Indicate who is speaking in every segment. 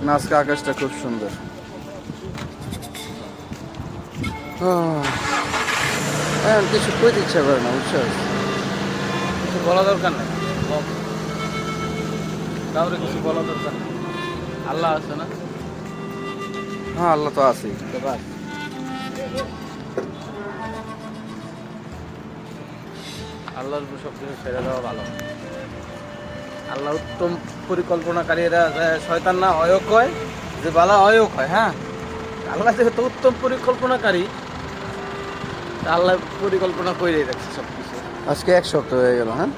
Speaker 1: না, আজকে আকাশটা খুব সুন্দর। এখন কিছু কইতে ইচ্ছা করে না, বুঝছো?
Speaker 2: কিছু বলা দরকার নেই, কাউরে কিছু বলা দরকার নেই। আল্লাহ আছে না,
Speaker 1: হ্যাঁ, আল্লাহ তো আছেই।
Speaker 2: তো বাস। আল্লাহর উপর সব কিছু ছেড়ে দেওয়া ভালো। আল্লাহ উত্তম পরিকল্পনাকারী, এরা শয়তান না হয়ও কয়, যে বালা হয়ও কয়। হ্যাঁ, আল্লাহ যেহেতু উত্তম পরিকল্পনাকারী, তা আল্লাহ পরিকল্পনা করেই রাখছে সব কিছু।
Speaker 1: আজকে 1 সপ্তাহ হয়ে গেল, হ্যাঁ,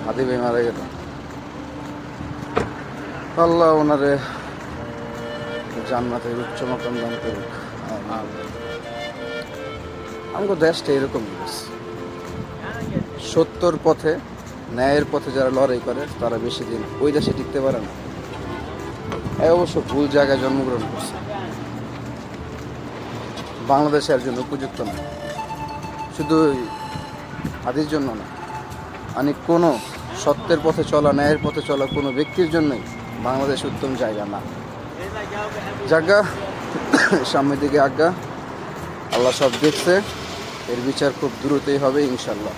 Speaker 1: হাদি ভাই মারা গেল। আল্লাহ ওনারে জান্নাতের উচ্চ মাকাম দান করুক।
Speaker 2: আর
Speaker 1: আমাকে দেশটা এরকম সত্যর পথে, ন্যায়ের পথে যারা লড়াই করে তারা বেশি দিন ওই দেশে টিকতে পারে না। অবশ্য ভুল জায়গায় জন্মগ্রহণ করছে, বাংলাদেশে এর জন্য উপযুক্ত না। শুধু হাদির জন্য না, মানে কোনো সত্যের পথে চলা, ন্যায়ের পথে চলা কোনো ব্যক্তির জন্যই বাংলাদেশ উত্তম জায়গা না। জায়গা সামনের দিকে আজ্ঞা, আল্লাহ সব দেখছে, এর বিচার খুব দ্রুতই হবে ইনশাল্লাহ।